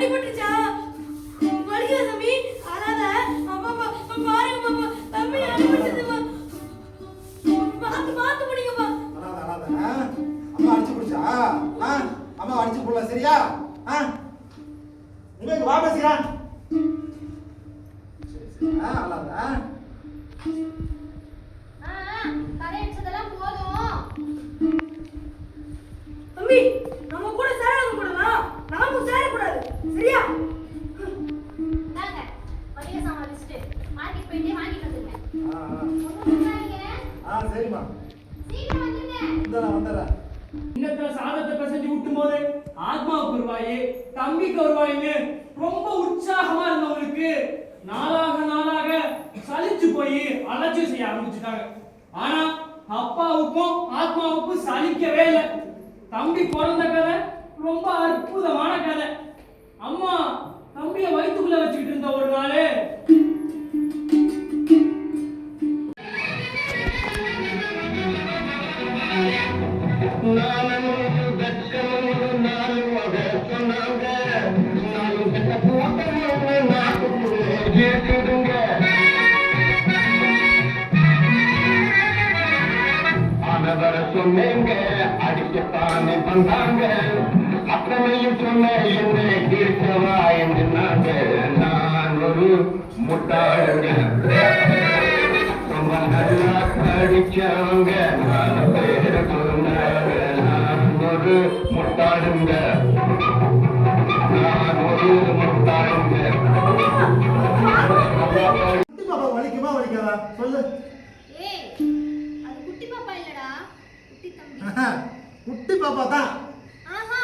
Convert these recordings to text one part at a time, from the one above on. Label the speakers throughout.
Speaker 1: அடிபட்டுச்சா? வலியா தம்பி? அழாத. அம்மா பாருங்க பாப்பா. தம்பி அடிபட்டுச்சுப்பா. பாத்து முடிங்கப்பா.
Speaker 2: அழாத. அம்மா அடிச்சு புடிச்சா? அம்மா அடிச்சு போடல சரியா? உங்களுக்கு வா பேசுறேன். சரி அழாத.
Speaker 3: கரையடிச்சதெல்லாம் போதும்.
Speaker 1: தம்பி நம்ம கூட சேராத கூடலாம். நாமும் சேரக்கூடாது சரியா?
Speaker 3: தாங்க மளிகை சாமான் லிஸ்ட் மார்க்கெட் போயிட்டே வாங்கிட்டு வந்துருங்க.
Speaker 2: சரிம்மா
Speaker 3: சீக்கிரம் வந்துருங்க.
Speaker 2: வந்துடுறேன்.
Speaker 4: இன்னத்துல சாதத்தை பிசைஞ்சு விட்டும் போது ஆத்மாவுக்கு வருவாயே தம்பிக்கு வருவாயின்னு ரொம்ப உற்சாகமா இருந்தவங்களுக்கு நாளாக சலிச்சு போய் அலட்சியம் செய்ய ஆரம்பிச்சுட்டாங்க. ஆனா அப்பாவுக்கும் ஆத்மாவுக்கும் சலிக்கவே இல்லை. தம்பி பிறந்த கதை ரொம்ப அற்புதமான கதை. அம்மா தம்பிய வயிற்றுக்குள்ள வச்சுக்கிட்டு இருந்த ஒரு நாள்
Speaker 5: சொன்னேங்க அடிக்கத்தானே வந்தாங்க. அத்தனையும் சொன்ன என்னை தீர்க்கவா என்று நான் ஒரு முட்டாளுங்க. ரொம்ப நல்லா படிச்சவங்க நான் பேரு சொன்னாங்க. நான் ஒரு முட்டாளுங்க. நான் ஒரு முட்டாளுங்க.
Speaker 2: வலிக்குமா வலிக்காதா சொல்லு.
Speaker 3: ஏய் அது குட்டி பாப்பா இல்லடா, குட்டி தம்பி.
Speaker 2: குட்டி பாப்பா தான்.
Speaker 3: ஆஹா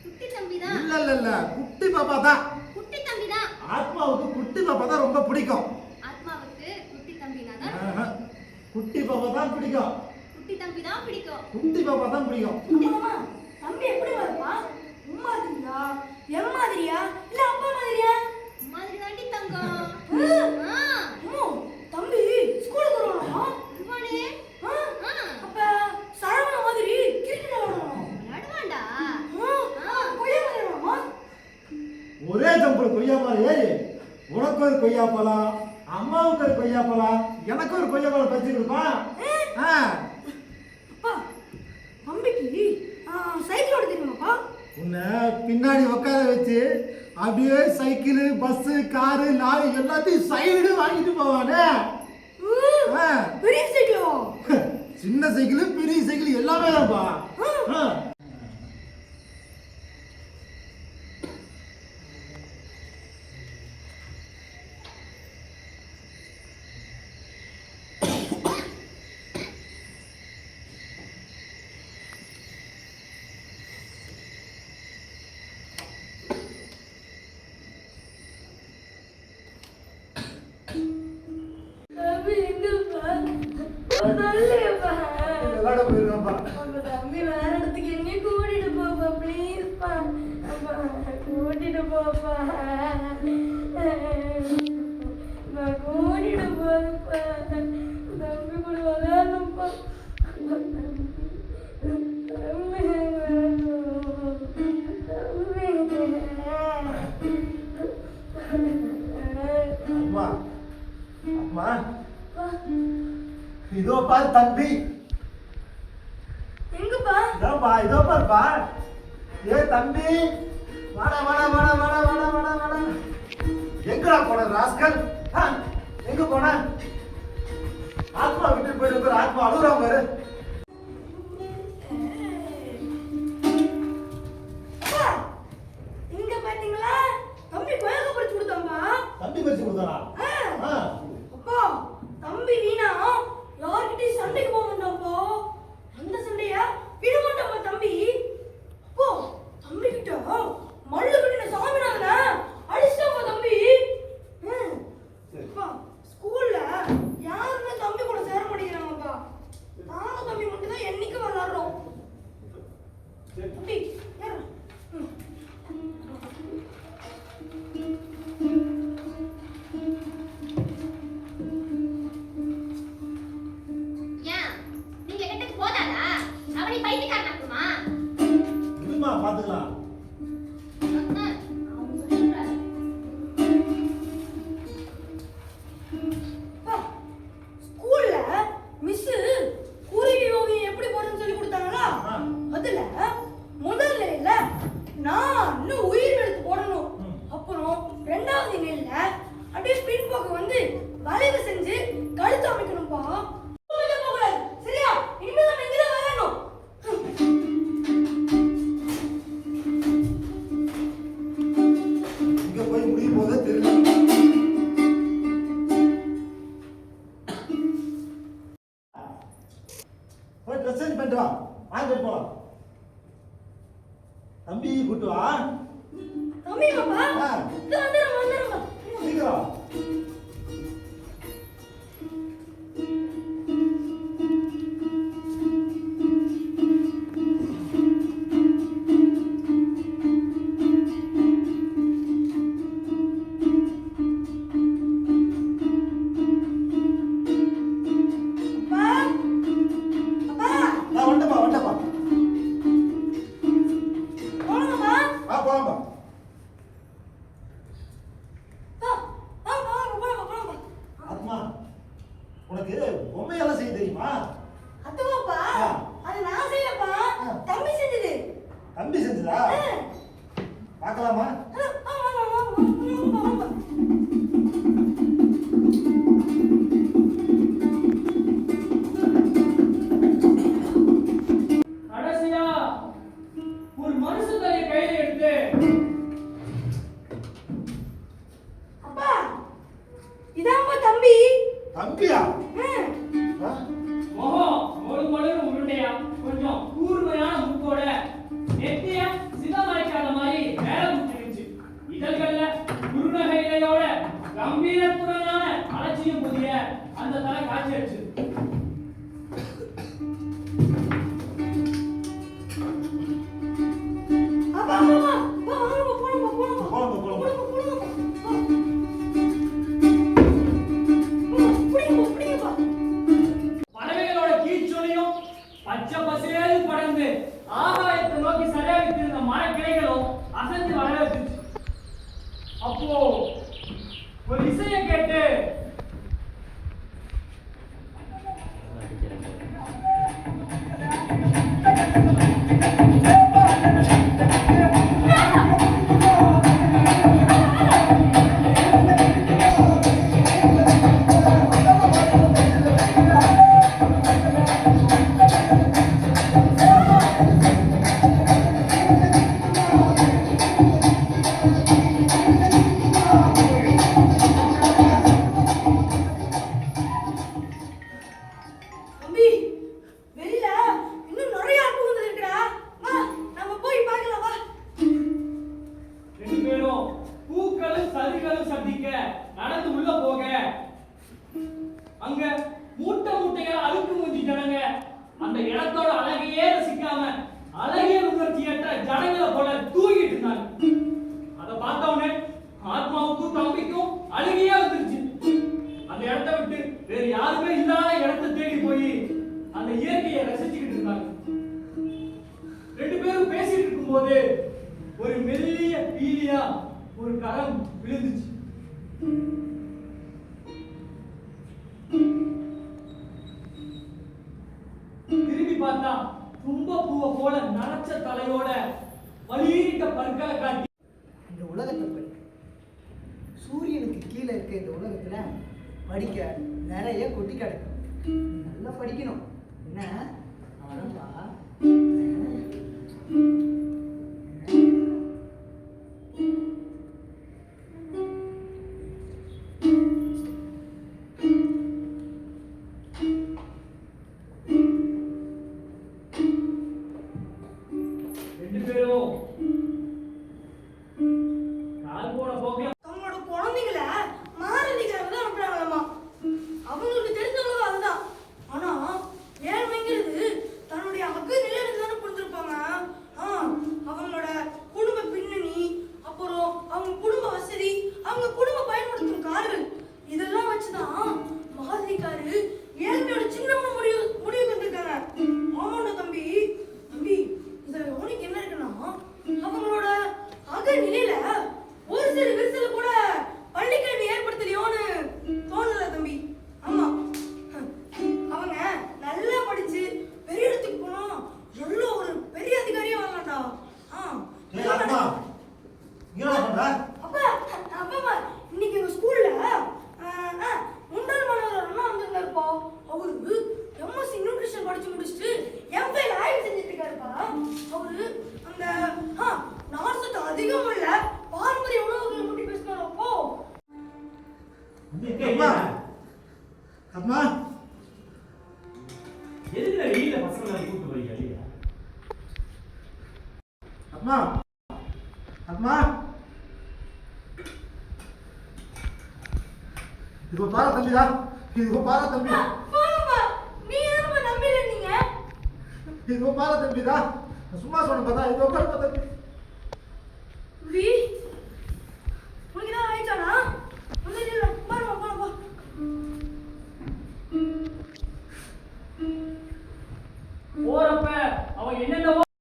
Speaker 3: குட்டி தம்பி தான்.
Speaker 2: இல்ல குட்டி பாப்பா தான்.
Speaker 3: குட்டி தம்பி தான்.
Speaker 2: ஆத்மாவுக்கு குட்டி பாப்பா தான் ரொம்ப பிடிக்கும்.
Speaker 3: ஆத்மாவுக்கு குட்டி தம்பினா தான்.
Speaker 2: குட்டி பாப்பா தான் பிடிக்கும்.
Speaker 3: குட்டி தம்பி தான் பிடிக்கும்.
Speaker 2: குட்டி பாப்பா தான் பிடிக்கும்.
Speaker 1: அம்மா தம்பி எப்படி வருப்பா? உம்மா மாதிரியா எம் மாதிரியா இல்ல அப்பா மாதிரியா?
Speaker 3: மாதிரி தாண்டி தங்கம்.
Speaker 1: அம்மா தம்பி ஸ்கூலுக்கு வரணுமா?
Speaker 3: இவனே
Speaker 1: அப்ப சரவண மாதிரி கிரிக்கெட் விளையாடணும்.
Speaker 3: விளையாடுவான்டா.
Speaker 1: கொய்யா விளையாடணுமா?
Speaker 2: ஒரே ஜம்பிள் கொய்யா மரம் ஏறி உனக்கு ஒரு கொய்யா பழம், அம்மாவுக்கு ஒரு கொய்யா பழம், எனக்கு ஒரு கொய்யா பழம் பறிச்சு கொடுப்பா.
Speaker 1: அப்பா தம்பிக்கு சைக்கிள் ஓட தெரியுமாப்பா?
Speaker 2: உன்னை பின்னாடி உட்கார வச்சு அப்படியே சைக்கிள் பஸ் காரு லாரி எல்லாத்தையும் சைடு வாங்கிட்டு போவானே.
Speaker 1: பெரிய சைக்கிளோ?
Speaker 2: சின்ன சைக்கிள் பெரிய சைக்கிள் எல்லாமே தான்ப்பா.
Speaker 1: தம்பி வேற இடத்துக்கு எங்க கூட்டிட்டு போப்பா ப்ளீஸ்ப்பா. கூட்டிட்டு போப்பா. கூட்டிட்டு போப்பா. தம்பி கூட விளையாடணும்ப்பா.
Speaker 2: அம்மா அம்மா இதோ பாரு தம்பி.
Speaker 1: எங்கப்பா?
Speaker 2: இதோ பாருப்பா. ஏ தம்பி வாடா வாடா வாடா வாடா வாடா வாடா வாடா. எங்கடா போன ராஸ்கல்? எங்க போன? ஆத்மா விட்டு போயிட்டு ஆத்மா அழுகுறா பாரு.
Speaker 1: இங்க பாத்தீங்களா தம்பி கோயங்க படிச்சு கொடுத்தாம்பா.
Speaker 2: தம்பி படிச்சு கொடுத்தானா?
Speaker 1: அப்பா தம்பி வீணா யார்கிட்டயும் சண்டைக்கு போக மாட்டான்ப்பா. அந்த சண்டையா விட மாட்டான்ப்பா தம்பி. அப்போ தம்பி கிட்ட மல்லு கட்டின சாமினாங்கண்ணா அடிச்சிட்டாப்பா தம்பி. அப்பா ஸ்கூல்ல யாருமே தம்பி கூட சேர மாட்டேங்கிறாங்கப்பா. நானும் தம்பி மட்டும் தான் என்னைக்கு விளாடுறோம். தம்பி ஏற. தம்பி பாப்பா
Speaker 2: ஆ.
Speaker 1: இது வந்துரும்
Speaker 2: சீக்கிரம்.
Speaker 1: அப்பா அப்பா
Speaker 2: நான் வந்துட்டப்பா.
Speaker 1: போலாமா
Speaker 2: போலாம்பா.
Speaker 1: போலாமா
Speaker 2: ஆத்மா, உனக்கு பொம்மையெல்லாம் செய்ய தெரியுமா?
Speaker 1: அத்தவாப்பா
Speaker 2: ஆ.
Speaker 1: அது நான் செய்யலப்பா
Speaker 2: ஆ.
Speaker 1: தம்பி செஞ்சது
Speaker 2: தம்பி செஞ்சதா? பார்க்கலாமா?
Speaker 4: கடைசியா ஒரு மனுஷ தலையை கையில எடுத்து
Speaker 1: அப்பா இதான்ப்பா தம்பி
Speaker 2: தம்பியா?
Speaker 1: ம்.
Speaker 2: ஆ?
Speaker 4: முகம் மொழு உருண்டையா கொஞ்சம் கூர்மையான முக்கோட நெத்திய சிதமறைக்காத மாதிரி மேல முட்டிருச்சு. இதழ்கள்ல குருநகை இலையோட கம்பீரத்துடனான அலட்சியம் புதிய அந்த தலை காட்சி அடிச்சு.
Speaker 1: அப்பா போலாமா
Speaker 2: போலாம்பா.
Speaker 1: புடிங்கப்பா
Speaker 4: பறவைகளோட கீச்சொலியும் பச்சை பசேல் படர்ந்து ஆகாயத்தை நோக்கி சரியாகிட்டு இருந்த மரக்கிளைகளும் அசைஞ்சு வளர வச்சுச்சு. அப்போ ஒரு இசையை கேட்டு
Speaker 1: தம்பி வெளியில இன்னும் நிறைய அற்புதங்கள் இருக்குடா வா நம்ம போய் பார்க்கலாம் வா
Speaker 4: ரெண்டு பேரும் பூக்களும் சதிகளும் சந்திக்க நடந்து உள்ள போக அங்க மூட்டை மூட்டையா அழுக்கு மூஞ்சி ஜனங்க அந்த இடத்தோட அழகையே ரசிக்காம அழகிய உணர்ச்சியற்ற ஜனங்களை போல தூங்கிட்டு இருந்தாங்க. அதை பார்த்த உடனே ஆத்மாவுக்கும் தம்பிக்கும் அழுகையே வந்துருச்சு. அந்த இடத்தை விட்டு வேற யாருமே இல்லாத இடத்தை தேடி போய் அந்த இயற்கையை ரசிச்சுக்கிட்டு இருந்தாங்க. ரெண்டு பேரும் பேசிட்டு இருக்கும்போது ஒரு மெல்லிய பீலியா ஒரு கரம் விழுந்துச்சு. திரும்பி பார்த்தா தும்ப பூவை போல நரைச்ச தலையோட வலியிட்ட பற்களை காட்டி
Speaker 6: இந்த உலகத்தை படி சூரியனுக்கு கீழே இருக்க இந்த உலகத்துல படிக்க நிறைய கொட்டி கிடக்கும். நீ நல்லா படிக்கணும். என்ன அவனப்பா
Speaker 4: ரெண்டு பேரும் கால் போன போக்குல
Speaker 1: தங்களோட குழந்தைகளை மாரதிக்காரங்க தான் அனுப்புறாங்களாமா அவங்களுக்கு தெரிஞ்சவங்களும் அதுதான் ஆனா ஏழ்மைங்கிறது தன்னுடைய அக்கு நிலையில தானே புரிஞ்சிருப்பாங்க அவங்களோட குடும்ப பின்னணி அப்புறம் அவங்க குடும்ப வசதி அவங்க குடும்ப பயன்படுத்தும் கார்கள் இதெல்லாம் வச்சுதான் மகாதிகாரு ஏழ்மையோட சின்ன முடிவு வந்திருக்காங்க ஆமாண்டா தம்பி தம்பி இதுல உனக்கு என்ன இருக்குன்னா அவங்களோட அக நிலையில ஒரு சில விரிசல கூட பள்ளிக்கல்வி ஏற்படுத்தலையோன்னு தோணல தம்பி. ஆமா அவங்க நல்லா படிச்சு பெரிய இடத்துக்கு போனா நல்ல ஒரு பெரிய அதிகாரியா வரலாம்டா.
Speaker 2: ஏய் ஆத்மா, நீ என்ன பண்ற?
Speaker 1: அப்பா அப்பா இன்னைக்கு எங்க ஸ்கூல்ல முன்னாள் மாணவர் வந்திருந்தாருப்பா. அவரு எம்எஸ்சி நியூட்ரிஷன் படிச்சு முடிச்சுட்டு எம்ஃபில் ஆய்வு செஞ்சுட்டு இருக்காருப்பா. அவரு அந்த நார்சத்து அதிகம் உள்ள பாரம்பரிய உணவுகளை பற்றி பேசுறாரப்போ.
Speaker 2: அம்மா, அம்மா,
Speaker 4: எதுக்குல வெளியில பசங்களை கூப்பிட்டு போய் அழியா?
Speaker 2: அம்மா, அம்மா, இதோ பாரு தம்பிடா, இதோ பாரு தம்பி,
Speaker 1: போங்கப்பா. நீ என்னப்பா நம்பில நீங்க?
Speaker 2: இதோ பாரு தம்பிடா. நான் சும்மா சொன்ன பார்த்தா இதோ பாரு தம்பி.
Speaker 1: வி